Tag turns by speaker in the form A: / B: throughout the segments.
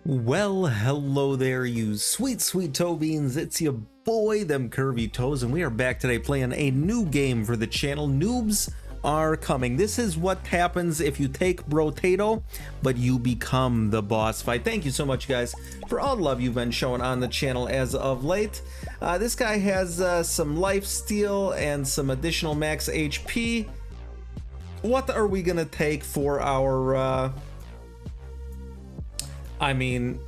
A: Well, hello there, you sweet, sweet toe beans. It's your boy, them curvy toes, and we are back today playing a new game for the channel. Noobs are coming. This is what happens if you take Brotato, but you become the boss fight. Thank you so much, guys, for all the love you've been showing on the channel as of late. This guy has some life steal and some additional max HP. What are we gonna take for our I mean,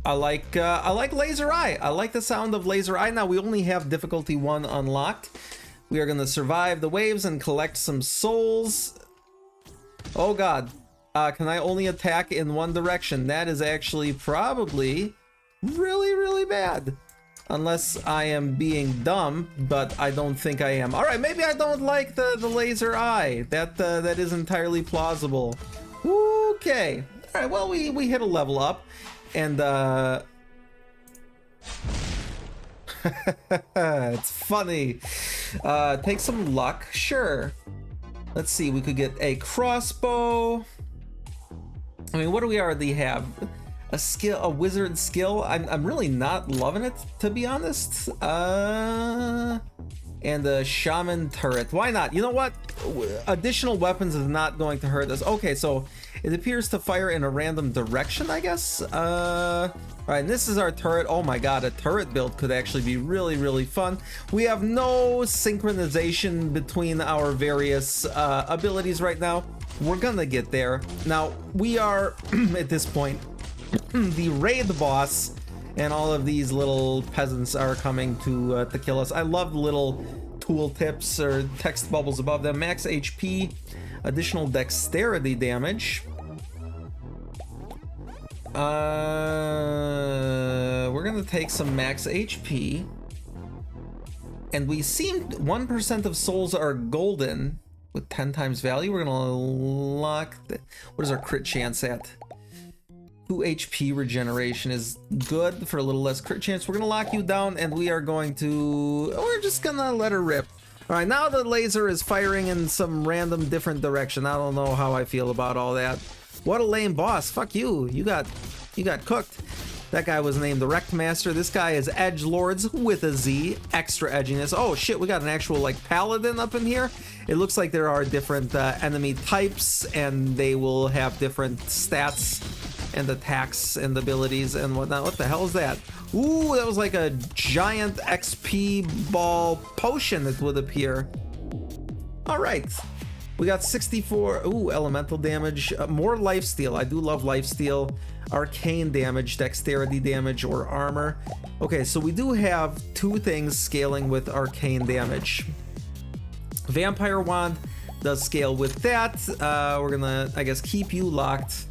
A: I like Laser Eye. I like the sound of Laser Eye. Now we only have difficulty 1 unlocked. We are gonna survive the waves and collect some souls. Oh god, can I only attack in one direction? That is actually probably really bad, unless I am being dumb, but I don't think I am. All right, maybe I don't like the Laser Eye. That is entirely plausible. Okay, all right, well, we hit a level up, and it's funny. Take some luck, sure. Let's see, we could get a crossbow. I mean, what do we already have? A skill, a wizard skill. I'm really not loving it, to be honest. And a shaman turret. Why not? You know what? Additional weapons is not going to hurt us. Okay, so it appears to fire in a random direction, I guess. All right, and this is our turret. Oh my god, a turret build could actually be really fun. We have no synchronization between our various abilities right now. We're gonna get there. Now, we are, at this point, the raid boss, and all of these little peasants are coming to kill us. I love the little tool tips or text bubbles above them. Max HP, additional dexterity damage. We're gonna take some max HP, and we seem 1% of souls are golden with 10 times value. We're gonna lock the, what is our crit chance at? 2 HP regeneration is good for a little less crit chance. We're gonna lock you down, and we're just gonna let her rip. All right, now the laser is firing in some random different direction. I don't know how I feel about all that. What a lame boss. Fuck you. You got cooked. That guy was named the Wrecked Master. This guy is Edgelords with a Z. Extra edginess. Oh shit, we got an actual like paladin up in here. It looks like there are different enemy types, and they will have different stats and attacks and abilities and whatnot. What the hell is that? Ooh, that was like a giant XP ball potion that would appear. All right, we got 64. Ooh, elemental damage, more lifesteal. I do love lifesteal. Arcane damage, dexterity damage, or armor. Okay, so we do have 2 things scaling with arcane damage. Vampire wand does scale with that. We're gonna, I guess, keep you locked.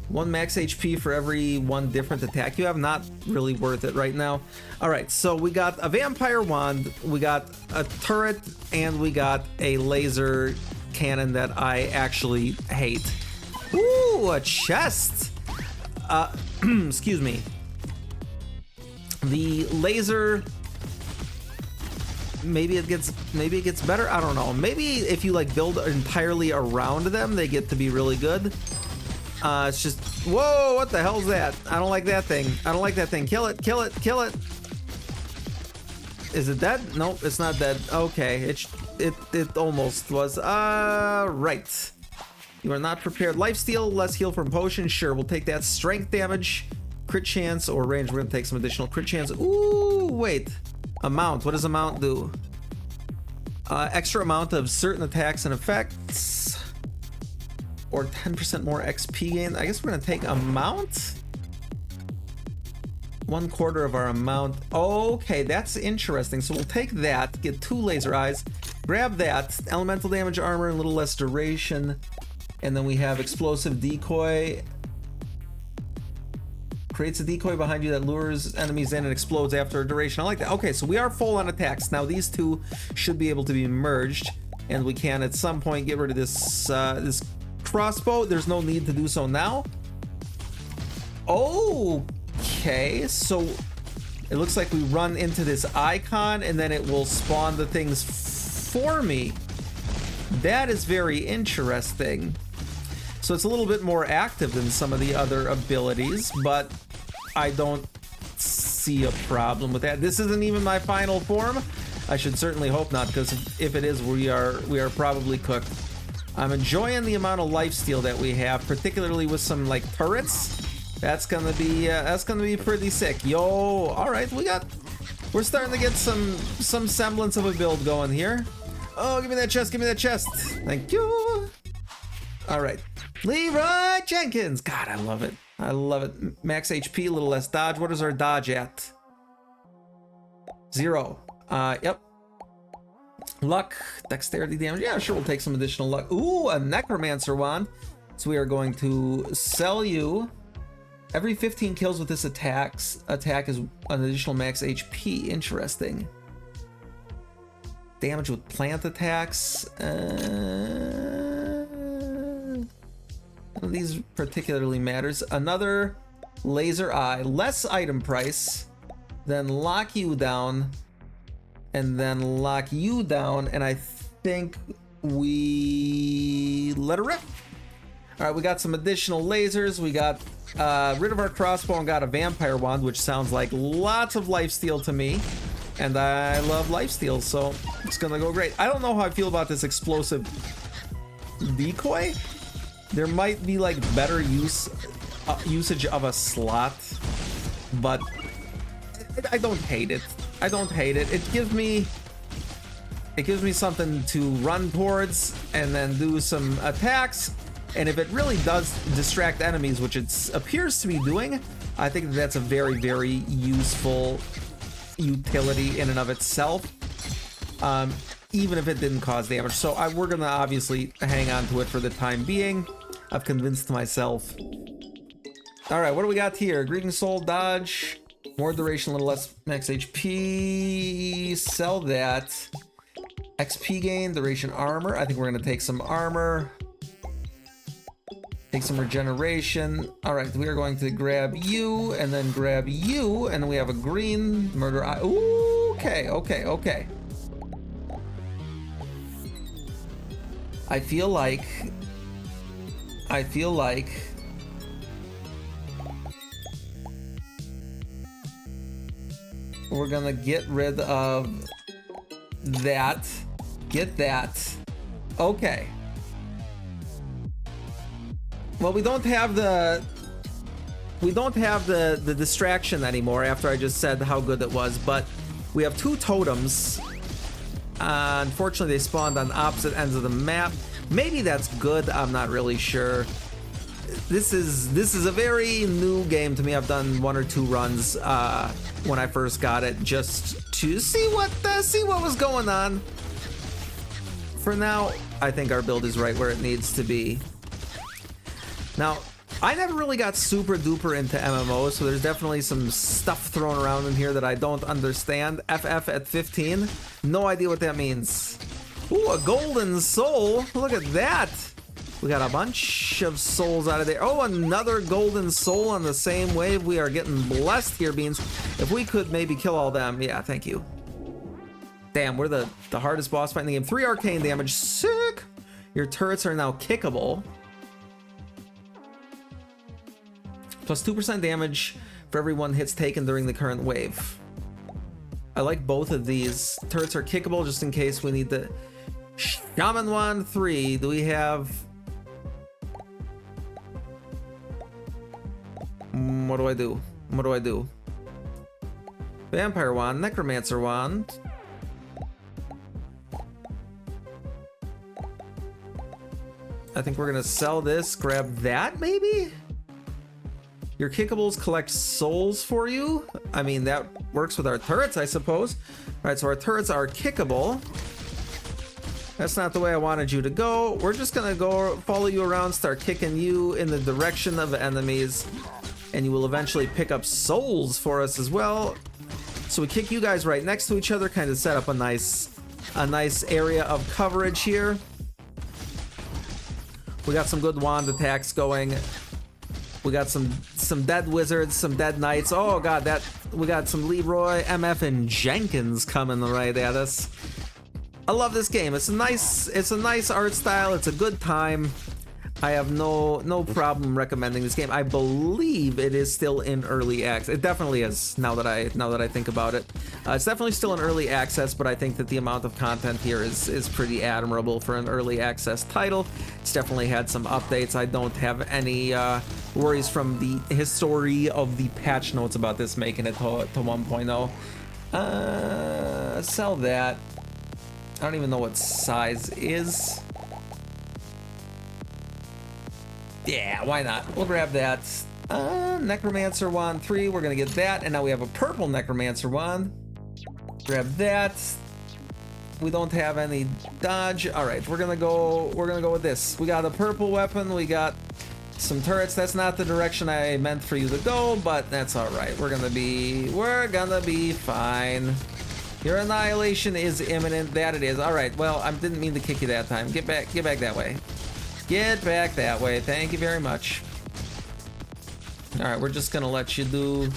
A: 1 max HP for every 1 different attack you have. Not really worth it right now. All right, so we got a vampire wand, we got a turret, and we got a laser cannon that I actually hate. Ooh, a chest. Excuse me. The laser, maybe it gets better. I don't know. Maybe if you like build entirely around them, they get to be really good. It's just, whoa, what the hell's that? I don't like that thing. I don't like that thing. Kill it, kill it, kill it. Is it dead? Nope, it's not dead. Okay, it almost was. Right. You are not prepared. Lifesteal, less heal from potion. Sure, we'll take that. Strength damage, crit chance, or range. We're gonna take some additional crit chance. Ooh, wait. Amount, what does amount do? Extra amount of certain attacks and effects, or 10% more XP gain. I guess we're gonna take amount. 1/4 of our amount. Okay, that's interesting. So we'll take that, get 2 laser eyes, grab that, elemental damage, armor, and a little less duration. And then we have explosive decoy. Creates a decoy behind you that lures enemies in and explodes after a duration. I like that. Okay, so we are full on attacks. Now these 2 should be able to be merged, and we can at some point get rid of this this crossbow. There's no need to do so now. Okay, so it looks like we run into this icon, and then it will spawn the things for me. That is very interesting. So it's a little bit more active than some of the other abilities, but I don't see a problem with that. This isn't even my final form. I should certainly hope not, because if it is, we are probably cooked. I'm enjoying the amount of lifesteal that we have, particularly with some like turrets. That's gonna be pretty sick. Yo, all right, we're starting to get some semblance of a build going here. Oh, give me that chest, give me that chest. Thank you. All right, Leroy Jenkins. God, I love it. I love it. Max HP, a little less dodge. What is our dodge at? 0. Yep. Luck, dexterity damage. Yeah, sure, we'll take some additional luck. Ooh, a necromancer wand. So we are going to sell you. Every 15 kills with this attack is an additional max HP. Interesting. Damage with plant attacks. None of these particularly matters. Another laser eye. Less item price. Then lock you down. And then lock you down. And I think we let her rip. All right, we got some additional lasers. We got rid of our crossbow and got a vampire wand, which sounds like lots of lifesteal to me. And I love lifesteal, so it's gonna go great. I don't know how I feel about this explosive decoy. There might be like better usage of a slot, but I don't hate it. I don't hate it. It gives me something to run towards and then do some attacks. And if it really does distract enemies, which it appears to be doing, I think that's a very, very useful utility in and of itself, even if it didn't cause damage. So we're gonna obviously hang on to it for the time being. I've convinced myself. All right, what do we got here? Grieving Soul, dodge, more duration, a little less max HP. Sell that. XP gain, duration armor. I think we're gonna take some armor. Take some regeneration. All right, we are going to grab you and then grab you, and we have a green murder eye. Ooh, okay. I feel like we're gonna get rid of that. Get that. Okay. Well, we don't have the distraction anymore after I just said how good it was, but we have 2 totems. Unfortunately, they spawned on opposite ends of the map. Maybe that's good. I'm not really sure. This is a very new game to me. I've done 1 or 2 runs when I first got it, just to see what was going on. For now, I think our build is right where it needs to be. Now, I never really got super duper into MMOs, so there's definitely some stuff thrown around in here that I don't understand. FF at 15, no idea what that means. Ooh, a golden soul, look at that. We got a bunch of souls out of there. Oh, another golden soul on the same wave. We are getting blessed here, Beans. If we could maybe kill all them, yeah, thank you. Damn, we're the hardest boss fight in the game. 3 arcane damage, sick. Your turrets are now kickable. Plus 2% damage for every 1 hits taken during the current wave. I like both of these. Turrets are kickable just in case we need the Shaman Wand 3. Do we have... What do I do? What do I do? Vampire Wand, Necromancer Wand. I think we're gonna sell this, grab that maybe? Your kickables collect souls for you. I mean, that works with our turrets, I suppose. All right, so our turrets are kickable. That's not the way I wanted you to go. We're just gonna go follow you around, start kicking you in the direction of enemies, and you will eventually pick up souls for us as well. So we kick you guys right next to each other, kind of set up a nice area of coverage here. We got some good wand attacks going. We got some dead wizards, some dead knights. Oh god, we got some Leroy, MF, and Jenkins coming right at us. I love this game. It's a nice art style. It's a good time. I have no problem recommending this game. I believe it is still in early access. It definitely is, now that I think about it. It's definitely still in early access, but I think that the amount of content here is pretty admirable for an early access title. It's definitely had some updates. I don't have any worries from the history of the patch notes about this making it to 1.0. Sell that. I don't even know what size is. Yeah, why not? We'll grab that. Necromancer wand 3, we're gonna get that, and now we have a purple Necromancer wand. Grab that. We don't have any dodge. All right, we're gonna go with this. We got a purple weapon, we got some turrets. That's not the direction I meant for you to go, but that's all right. We're gonna be fine. Your annihilation is imminent. That it is. All right, well, I didn't mean to kick you that time. Get back that way. Get back that way. Thank you very much. All right, we're just gonna let you do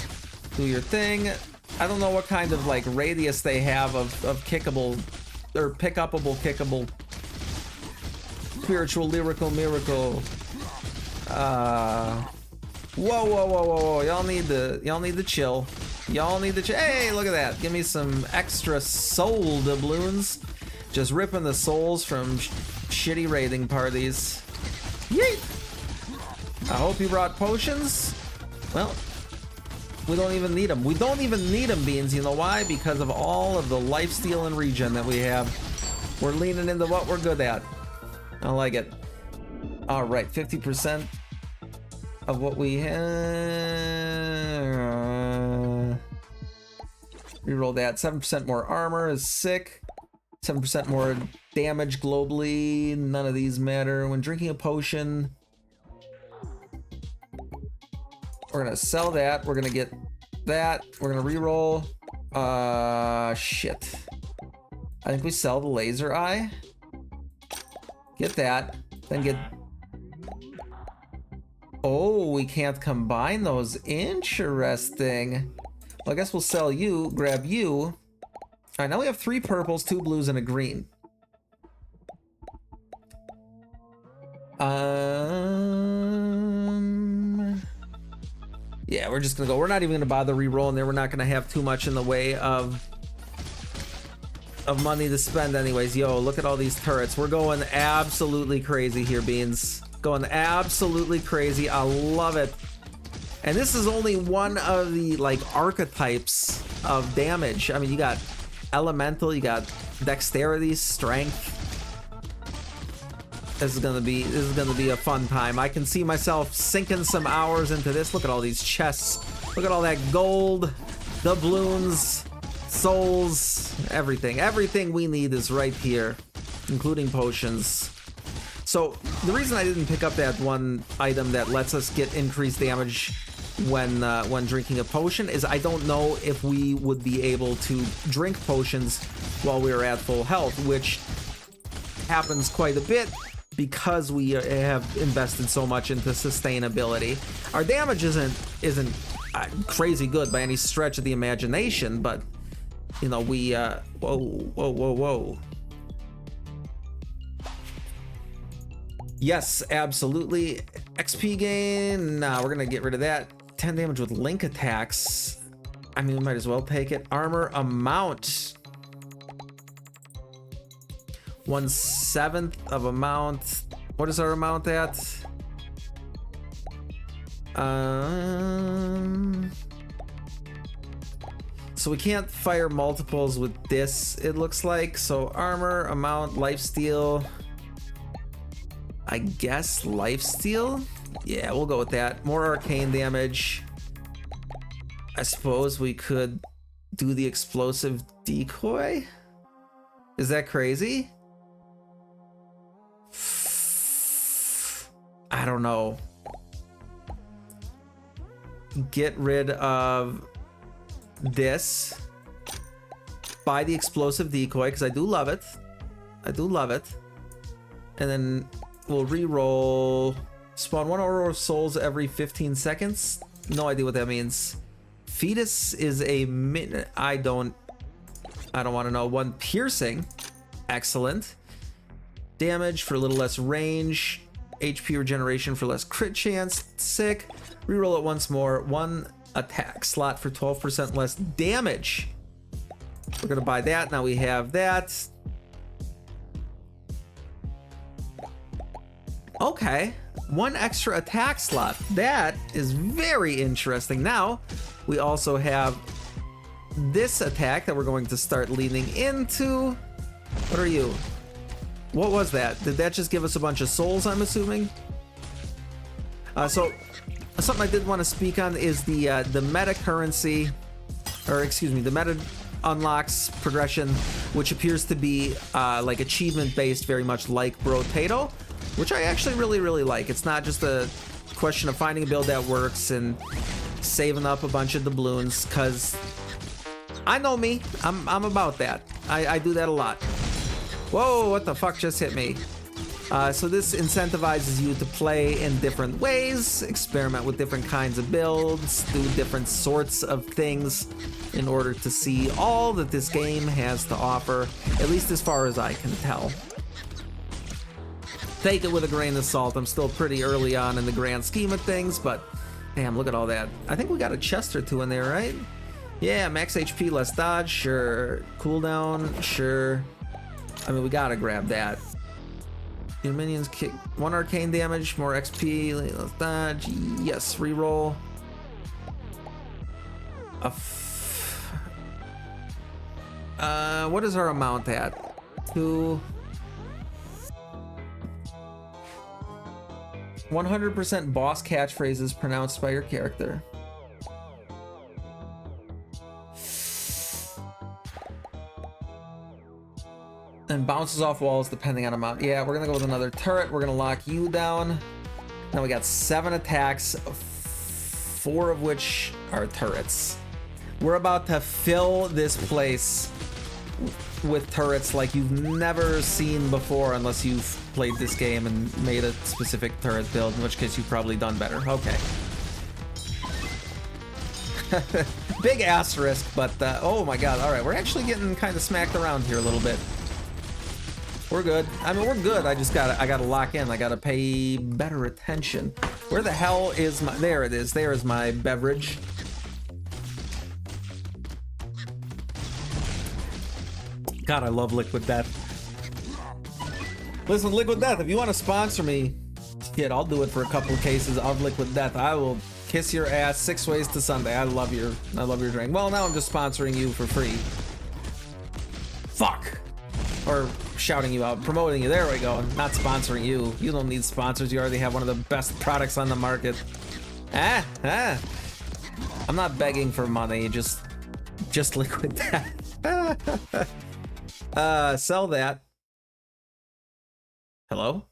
A: your thing. I don't know what kind of like radius they have of kickable or pick-upable kickable spiritual lyrical miracle. Whoa. Y'all need to chill. Hey, look at that. Give me some extra soul doubloons. Just ripping the souls from shitty raiding parties. Yeet! I hope you brought potions. Well, we don't even need them. We don't even need them, Beans. You know why? Because of all of the lifesteal and regen that we have. We're leaning into what we're good at. I like it. All right, 50% of what we have. Reroll that. 7% more armor is sick. 7% more damage globally. None of these matter. When drinking a potion, we're gonna sell that. We're gonna get that. We're gonna reroll. Shit. I think we sell the laser eye. Get that. Then get... Oh, we can't combine those. Interesting. Well, I guess we'll sell you, grab you. All right, now we have 3 purples, 2 blues, and a green. Yeah, we're just gonna go. We're not even gonna bother re-rolling there. We're not gonna have too much in the way of money to spend anyways. Yo, look at all these turrets. We're going absolutely crazy here, Beans. Going absolutely crazy. I love it. And this is only one of the like archetypes of damage. I mean, you got elemental, you got dexterity, strength. This is gonna be a fun time. I can see myself sinking some hours into this. Look at all these chests. Look at all that gold, doubloons, souls, everything. Everything we need is right here, including potions. So the reason I didn't pick up that one item that lets us get increased damage when drinking a potion is I don't know if we would be able to drink potions while we are at full health, which happens quite a bit because we have invested so much into sustainability. Our damage isn't crazy good by any stretch of the imagination, but you know, we whoa. Yes, absolutely. XP gain. Nah, we're gonna get rid of that. 10 damage with link attacks. I mean, we might as well take it. Armor amount. 1/7 of amount. What is our amount at? So we can't fire multiples with this, it looks like. So armor, amount, lifesteal. I guess lifesteal? Yeah, we'll go with that. More arcane damage. I suppose we could do the explosive decoy? Is that crazy? I don't know. Get rid of this. Buy the explosive decoy, because I do love it. And then we'll re-roll. Spawn 1 aura of souls every 15 seconds. No idea what that means. Fetus is a min. I don't want to know. 1 piercing. Excellent. Damage for a little less range. HP regeneration for less crit chance. Sick. Reroll it once more. 1 attack slot for 12% less damage. We're gonna buy that. Now we have that. Okay. 1 extra attack slot. That is very interesting. Now, we also have this attack that we're going to start leaning into. What are you? What was that? Did that just give us a bunch of souls, I'm assuming? So, something I did want to speak on is the meta currency, or excuse me, the meta unlocks progression, which appears to be like achievement-based, very much like Brotato, which I actually really like. It's not just a question of finding a build that works and saving up a bunch of doubloons, because I know me, I'm about that. I do that a lot. Whoa, what the fuck just hit me? So this incentivizes you to play in different ways, experiment with different kinds of builds, do different sorts of things in order to see all that this game has to offer, at least as far as I can tell. Take it with a grain of salt. I'm still pretty early on in the grand scheme of things, but damn, look at all that. I think we got a chest or two in there, right? Yeah, max HP, less dodge, sure. Cooldown, sure. I mean, we gotta grab that. Your minions kick 1 arcane damage, more XP, less dodge. Yes, reroll. What is our amount at? 2. 100% boss catchphrases pronounced by your character. And bounces off walls depending on amount. Yeah, we're gonna go with another turret. We're gonna lock you down. Now we got 7 attacks, 4 of which are turrets. We're about to fill this place with turrets like you've never seen before, unless you've played this game and made a specific turret build, in which case you've probably done better. Okay. Big asterisk, but oh my god. All right, we're actually getting kind of smacked around here a little bit. We're good. I mean, we're good. I gotta lock in. I gotta pay better attention. Where the hell is my? There it is. There is my beverage. God, I love Liquid Death. Listen, Liquid Death, if you want to sponsor me, shit, I'll do it for a couple of cases of Liquid Death. I will kiss your ass 6 ways to Sunday. I love your drink. Well, now I'm just sponsoring you for free. Fuck. Or shouting you out, promoting you. There we go. Not sponsoring you. You don't need sponsors. You already have one of the best products on the market. I'm not begging for money. Just Liquid Death. Sell that. Hello?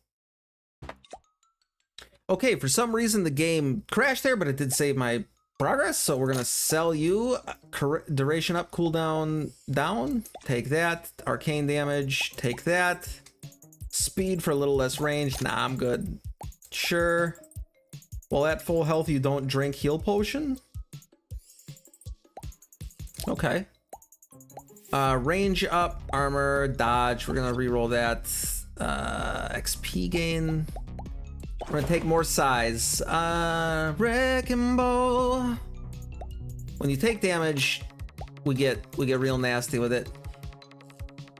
A: Okay, for some reason the game crashed there, but it did save my progress, so we're gonna sell you. Duration up, cooldown down. Take that. Arcane damage, take that. Speed for a little less range. Nah, I'm good. Sure. Well, at full health, you don't drink heal potion? Okay. Range up, armor, dodge. We're gonna reroll that. XP gain. We're gonna take more size. Wrecking ball. When you take damage, we get real nasty with it.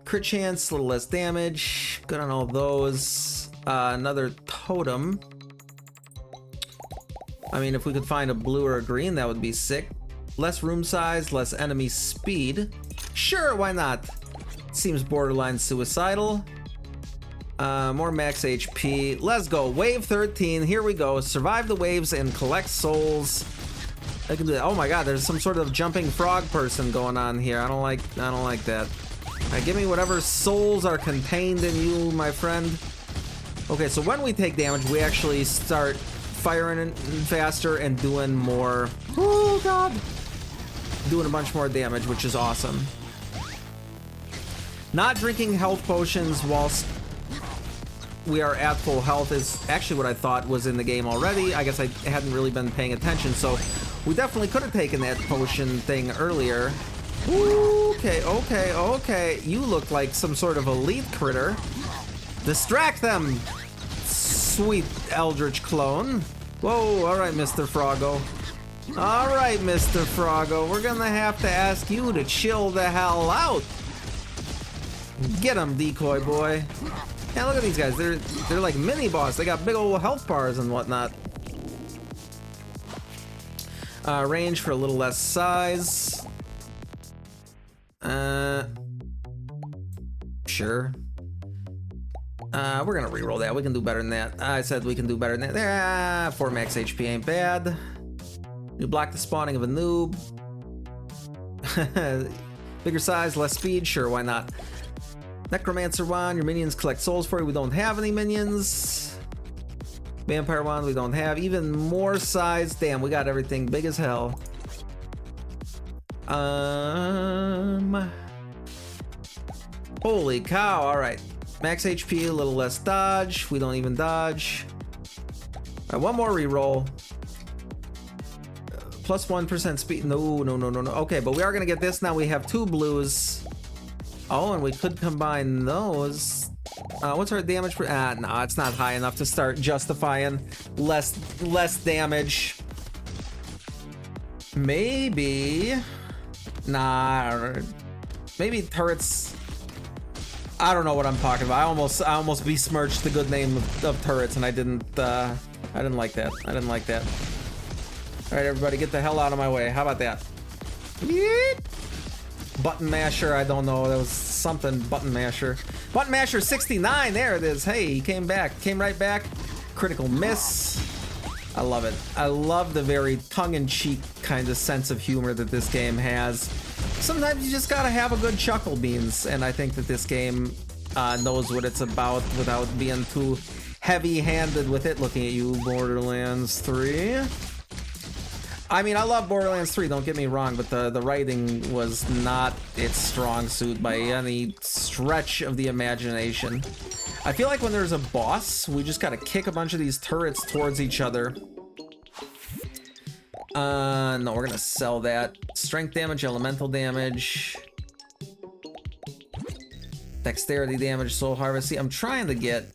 A: Crit chance, a little less damage. Good on all those. Another totem. I mean, if we could find a blue or a green, that would be sick. Less room size, less enemy speed. Sure, why not? Seems borderline suicidal. More max HP. Let's go. Wave 13. Here we go. Survive the waves and collect souls. I can do that. Oh my god, there's some sort of jumping frog person going on here. I don't like that. Alright, give me whatever souls are contained in you, my friend. Okay, so when we take damage, we actually start firing faster and doing more. Oh god. Doing a bunch more damage, which is awesome. Not drinking health potions whilst we are at full health is actually what I thought was in the game already. I guess I hadn't really been paying attention, so we definitely could have taken that potion thing earlier. Okay. You look like some sort of elite critter. Distract them! sweet Eldritch clone. Whoa, alright, Mr. Froggo. Alright, Mr. Froggo, we're gonna have to ask you to chill the hell out. Get him, decoy boy. Yeah, look at these guys. They're like mini boss. They got big old health bars and whatnot. Range for a little less size. Sure. We're gonna reroll that. We can do better than that. I said we can do better than that. 4 max HP ain't bad. You block the spawning of a noob. Bigger size, less speed. Sure, why not? Necromancer wand. Your minions collect souls for you. We don't have any minions. Vampire wand. We don't have. Even more size. Damn, we got everything big as hell. Holy cow! All right. Max HP, a little less dodge. We don't even dodge. All right, one more reroll. Plus 1% speed. No. Okay, but we are gonna get this now. We have 2 blues. Oh, and we could combine those. What's our damage per? No, it's not high enough to start justifying less damage. Maybe. Nah. Maybe turrets. I don't know what I'm talking about. I almost besmirched the good name of turrets, and I didn't like that. I didn't like that. All right, everybody, get the hell out of my way. How about that? Yeet. Button masher. I don't know. That was something. Button masher. Button masher 69. There it is. Hey, he came back. Came right back. Critical miss. I love it. I love the very tongue-in-cheek kind of sense of humor that this game has. Sometimes you just gotta have a good chuckle, Beans, and I think that this game knows what it's about without being too heavy-handed with it. Looking at you, Borderlands 3. I mean, I love Borderlands 3, don't get me wrong, but the writing was not its strong suit by any stretch of the imagination. I feel like when there's a boss, we just gotta kick a bunch of these turrets towards each other. No, we're gonna sell that. Strength damage, elemental damage, dexterity damage, soul harvest. See, I'm trying to get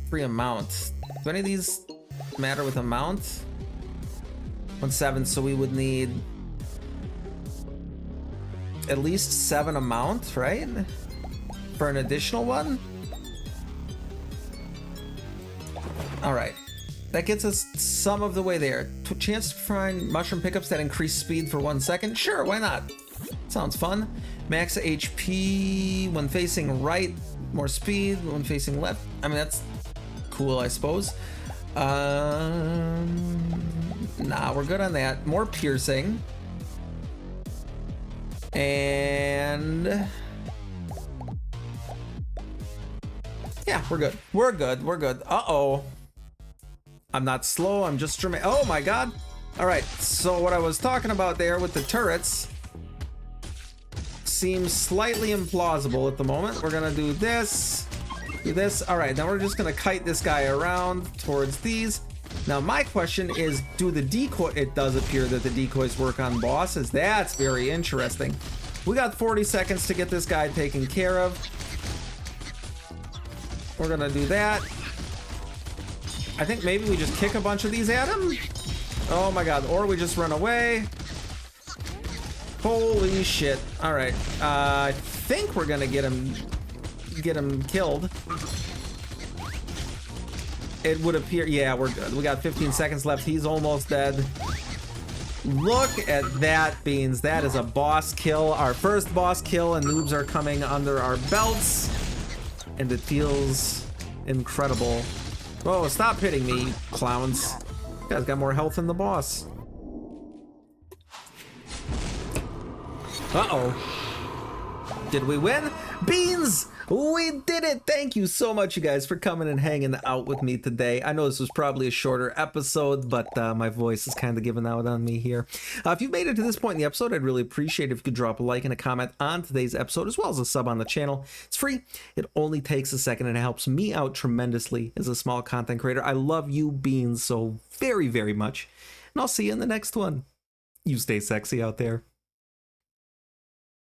A: free amount. Do any of these matter with amount? 1/7, so we would need at least 7 amount, right? For an additional one? All right. That gets us some of the way there. Chance to find mushroom pickups that increase speed for 1 second? Sure, why not? Sounds fun. Max HP when facing right, more speed when facing left. I mean, that's cool, I suppose. Nah, we're good on that. More piercing. And yeah, we're good. We're good. We're good. Uh-oh. I'm not slow, I'm just dramatic. Oh my god. All right, so what I was talking about there with the turrets seems slightly implausible at the moment. We're gonna do this, do this. All right, now we're just gonna kite this guy around towards these. Now my question is, do the decoy, it does appear that the decoys work on bosses. That's very interesting. We got 40 seconds to get this guy taken care of. We're gonna do that. I think maybe we just kick a bunch of these at him. Oh my god, or we just run away. Holy shit. All right, I think we're gonna get him killed. It would appear, yeah, we're good. We got 15 seconds left. He's almost dead. Look at that, Beans. That is a boss kill. Our first boss kill, and noobs are coming under our belts. And it feels incredible. Whoa, stop hitting me, clowns. You guys got more health than the boss. Uh-oh. Did we win? Beans! We did it! Thank you so much, you guys, for coming and hanging out with me today. I know this was probably a shorter episode, but my voice is kind of giving out on me here. If you've made it to this point in the episode, I'd really appreciate it if you could drop a like and a comment on today's episode, as well as a sub on the channel. It's free. It only takes a second, and it helps me out tremendously as a small content creator. I love you, Beans, so very, very much. And I'll see you in the next one. You stay sexy out there.